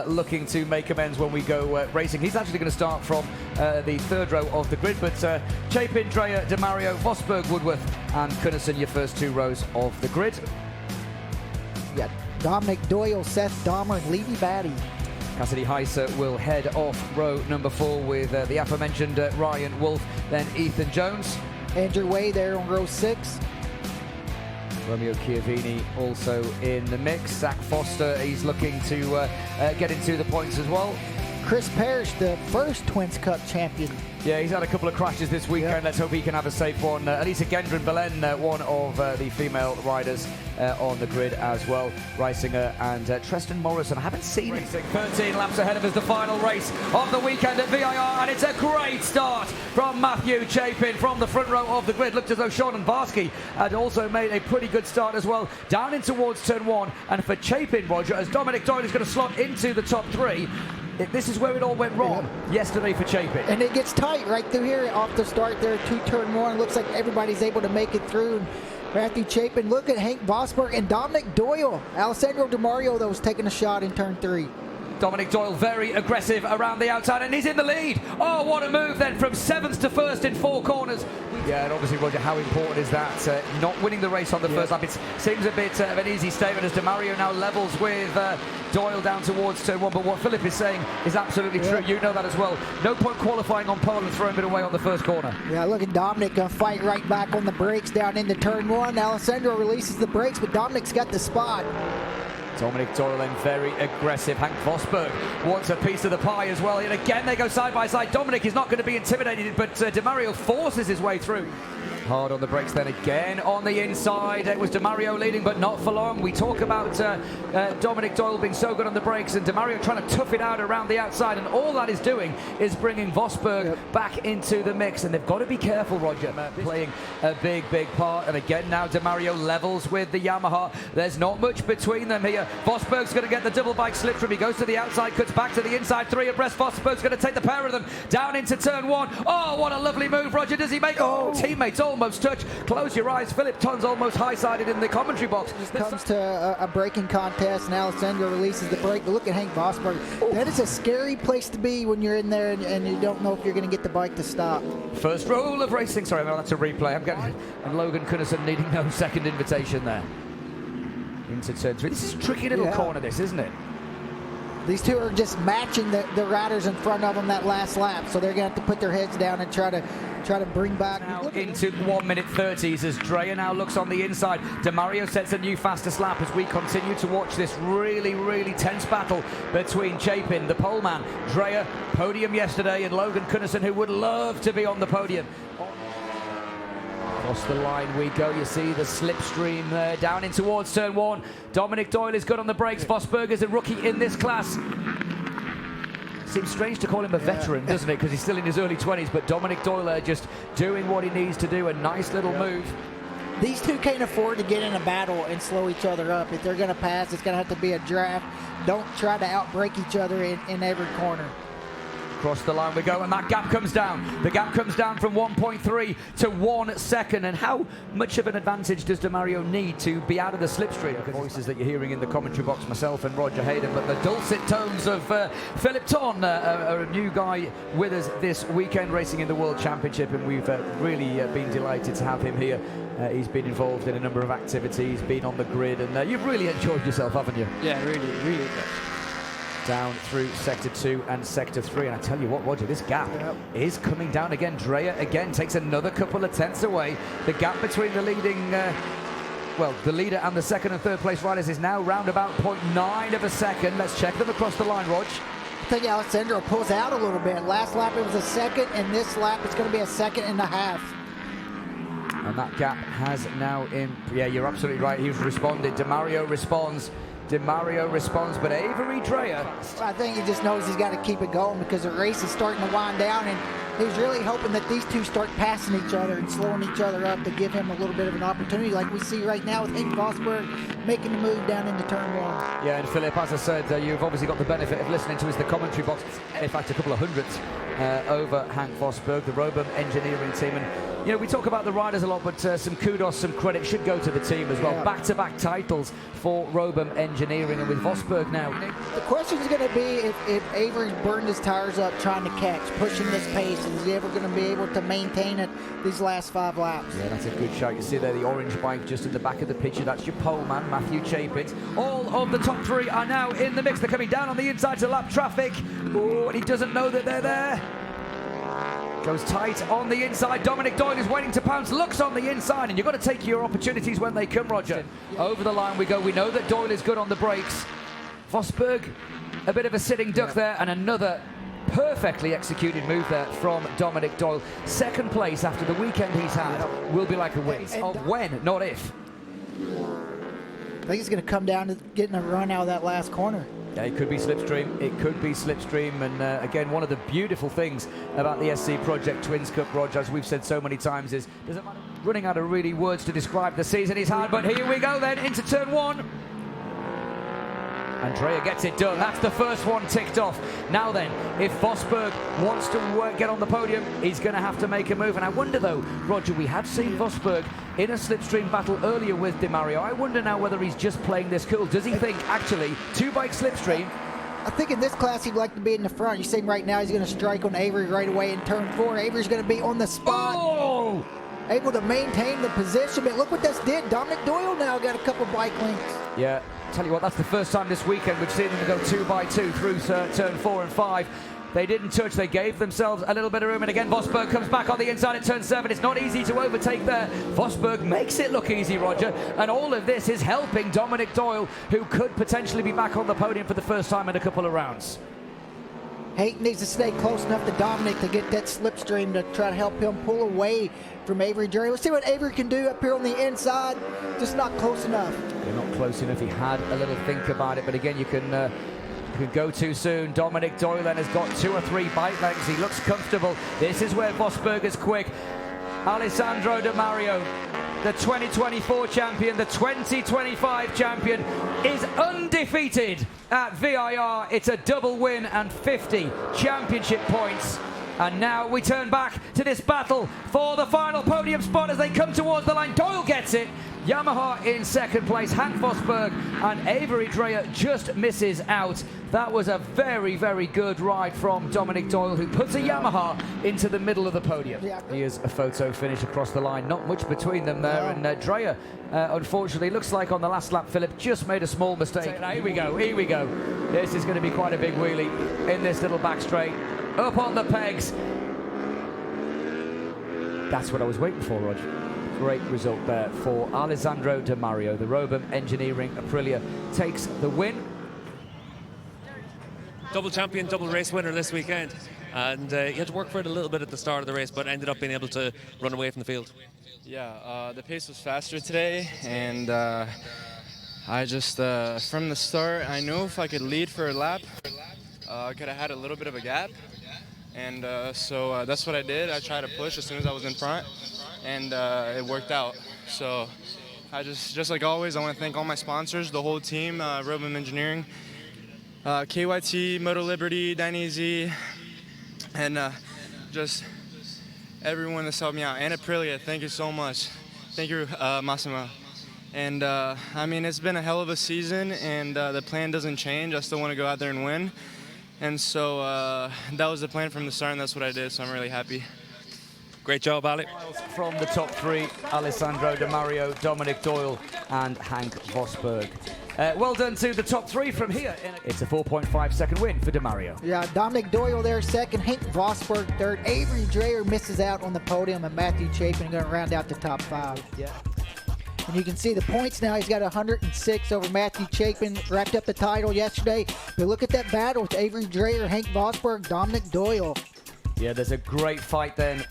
looking to make amends when we go racing. He's actually going to start from the third row of the grid, but Chapin, Dreyer, DeMario, Vosberg, Woodworth and Kunnison, your first two rows of the grid. Yeah, Dominic Doyle, Seth Dahmer, and Levy Batty. Cassidy Heiser will head off row number 4 with the aforementioned Ryan Wolf, then Ethan Jones. Andrew Way there on row 6. Romeo Chiavini also in the mix. Zach Foster, he's looking to get into the points as well. Chris Parrish, the first Twins Cup champion. Yeah, he's had a couple of crashes this weekend. Yep. Let's hope he can have a safe one. Elisa Gendron Belen, one of the female riders on the grid as well. Reisinger and Tristan Morrison. I haven't seen him. 13 laps ahead of us, the final race of the weekend at VIR, and it's a great start from Matthew Chapin from the front row of the grid. Looked as though Sean Barsky had also made a pretty good start as well, down in towards turn 1. And for Chapin, Roger, as Dominic Doyle is going to slot into the top 3, this is where it all went wrong yesterday for Chapin. And it gets tight right through here off the start there, turn 1. Looks like everybody's able to make it through. Matthew Chapin, look at Hank Vosberg and Dominic Doyle. Alessandro DeMario, though, was taking a shot in turn 3. Dominic Doyle very aggressive around the outside, and he's in the lead. Oh, what a move then, from 7th to 1st in 4 corners. Yeah, and obviously, Roger, how important is that? Not winning the race on the first lap. It seems a bit of an easy statement as DeMario now levels with Doyle down towards turn 1. But what Philip is saying is absolutely true. You know that as well. No point qualifying on pole and throwing it away on the first corner. Yeah, look at Dominic fight right back on the brakes down into turn 1. Alessandro releases the brakes, but Dominic's got the spot. Dominic Doyle then very aggressive. Hank Vosberg wants a piece of the pie as well. And again, they go side by side. Dominic is not going to be intimidated, but DeMario forces his way through. Hard on the brakes then again on the inside. It was DeMario leading, but not for long. We talk about Dominic Doyle being so good on the brakes and DeMario trying to tough it out around the outside, and all that is doing is bringing Vosberg back into the mix, and they've got to be careful, Roger, playing a big part. And again now DeMario levels with the Yamaha. There's not much between them here. Vosberg's going to get the double bike slip from. He goes to the outside, cuts back to the inside, 3 abreast. Vosberg's going to take the pair of them down into turn 1. Oh, what a lovely move, Roger. Does he make teammates almost touch? Close your eyes. Philip Ton's almost high-sided in the commentary box. Comes to a braking contest, and Alessandro releases the brake. But look at Hank Vosberg. That is a scary place to be when you're in there and you don't know if you're going to get the bike to stop. First rule of racing. Sorry, that's a replay. And Logan Kunnison needing no second invitation there. Into turn 3. This is a tricky little corner, this, isn't it? These two are just matching the riders in front of them that last lap, so they're going to have to put their heads down and try to bring back. Now into 1:30s as Dreyer now looks on the inside. DeMario sets a new fastest lap as we continue to watch this really tense battle between Chapin, the poleman, Dreyer, podium yesterday, and Logan Kunnison, who would love to be on the podium. Across the line we go. You see the slipstream there down in towards turn 1. Dominic Doyle is good on the brakes. Vosberg is a rookie in this class. Seems strange to call him a veteran, doesn't it? Because he's still in his early 20s. But Dominic Doyle just doing what he needs to do. A nice little move. These two can't afford to get in a battle and slow each other up. If they're going to pass, it's going to have to be a draft. Don't try to outbrake each other in every corner. Across the line we go, and that gap comes down. The gap comes down from 1.3 to 1 second. And how much of an advantage does DeMario need to be out of the slipstream? The voices that you're hearing in the commentary box, myself and Roger Hayden, but the dulcet tones of Philip Ton, a new guy with us this weekend racing in the World Championship, and we've really been delighted to have him here. He's been involved in a number of activities, been on the grid, and you've really enjoyed yourself, haven't you? Yeah, really good. Down through sector 2 and sector 3, and I tell you what, Roger, this gap is coming down again. Dreyer again takes another couple of tenths away. The gap between the leading the leader and the second and third place riders is now round about 0.9 of a second. Let's check them across the line, Rog. I think Alessandro pulls out a little bit. Last lap it was a second, and this lap it's going to be a 1.5 seconds. And that gap has now yeah, you're absolutely right. He's responded. DeMario responds. But Avery Dreyer, I think he just knows he's got to keep it going because the race is starting to wind down, and he's really hoping that these two start passing each other and slowing each other up to give him a little bit of an opportunity, like we see right now with Hank Vosberg making the move down into turn 1. Yeah, and Philip, as I said, you've obviously got the benefit of listening to the commentary box. In fact, a couple of hundredths over Hank Vosberg, the Robum engineering team, and You know, we talk about the riders a lot, but some kudos, some credit should go to the team as well. Yeah. Back-to-back titles for Robum Engineering, and with Vosberg now. The question is going to be if Avery's burned his tires up trying to catch, pushing this pace, is he ever going to be able to maintain it these last 5 laps? Yeah, that's a good shout. You see there the orange bike just in the back of the picture. That's your pole man, Matthew Chapin. All of the top 3 are now in the mix. They're coming down on the inside to lap traffic. Oh, and he doesn't know that they're there. Goes tight on the inside. Dominic Doyle is waiting to pounce, looks on the inside, and you've got to take your opportunities when they come, Roger. Over the line we go. We know that Doyle is good on the brakes. Vosberg, a bit of a sitting duck there, and another perfectly executed move there from Dominic Doyle. Second place after the weekend he's had will be like a win. Of when, not if. I think it's going to come down to getting a run out of that last corner. Yeah, it could be slipstream. It could be slipstream. And again, one of the beautiful things about the SC Project Twins Cup, Roger, as we've said so many times, is doesn't matter running out of really words to describe the season he's had. But here we go then into turn 1. Andrea gets it done. That's the first one ticked off. Now then, if Vosberg wants to get on the podium, he's going to have to make a move. And I wonder, though, Roger, we have seen Vosberg in a slipstream battle earlier with DeMario. I wonder now whether he's just playing this cool. Does he think, actually, 2-bike slipstream? I think in this class he'd like to be in the front. You're seeing right now he's going to strike on Avery right away in turn 4. Avery's going to be on the spot. Oh! Able to maintain the position. But look what this did. Dominic Doyle now got a couple bike links. Yeah, tell you what, that's the first time this weekend we've seen them go 2x2 through turn 4 and 5. They didn't touch, they gave themselves a little bit of room, and again Vosberg comes back on the inside at turn 7. It's not easy to overtake there. Vosberg makes it look easy, Roger, and all of this is helping Dominic Doyle, who could potentially be back on the podium for the first time in a couple of rounds. Hayton needs to stay close enough to Dominic to get that slipstream to try to help him pull away from Avery Drury. Let's see what Avery can do up here on the inside. Just not close enough. They're not close enough. He had a little think about it, but again, you can go too soon. Dominic Doyle then has got 2 or 3 bike lengths. He looks comfortable. This is where Vosberg is quick. Alessandro De Mario, the 2024 champion, the 2025 champion, is undefeated at VIR. It's a double win and 50 championship points. And now we turn back to this battle for the final podium spot as they come towards the line. Doyle gets it. Yamaha in second place. Hank Vosberg and Avery Dreyer just misses out. That was a very, very good ride from Dominic Doyle, who puts a Yamaha into the middle of the podium. Here's a photo finish across the line. Not much between them there. And Dreyer, unfortunately, looks like on the last lap, Philip just made a small mistake. Now, here we go. Here we go. This is going to be quite a big wheelie in this little back straight. Up on the pegs. That's what I was waiting for, Roger. Great result there for Alessandro De Mario. The Robum Engineering Aprilia takes the win. Double champion, double race winner this weekend. And he had to work for it a little bit at the start of the race, but ended up being able to run away from the field. Yeah, the pace was faster today, and I just, from the start, I knew if I could lead for a lap, I could have had a little bit of a gap. And so that's what I did. I tried to push as soon as I was in front, and it worked out. So I just like always, I want to thank all my sponsors, the whole team, Robum Engineering, KYT, Moto Liberty, Dainese, and just everyone that's helped me out. And Aprilia, thank you so much. Thank you, Massimo. And I mean, it's been a hell of a season, and the plan doesn't change. I still want to go out there and win. And so that was the plan from the start, and that's what I did, so I'm really happy. Great job, Ali. From the top 3, Alessandro De Mario, Dominic Doyle, and Hank Vosberg. Well done to the top 3 from here. It's a 4.5-second win for De Mario. Yeah, Dominic Doyle there second, Hank Vosberg third. Avery Dreyer misses out on the podium, and Matthew Chapin going to round out the top 5. Yeah. And you can see the points now. He's got 106 over Matthew Chapin. Wrapped up the title yesterday. But look at that battle with Avery Dreyer, Hank Vosberg, Dominic Doyle. Yeah, there's a great fight then.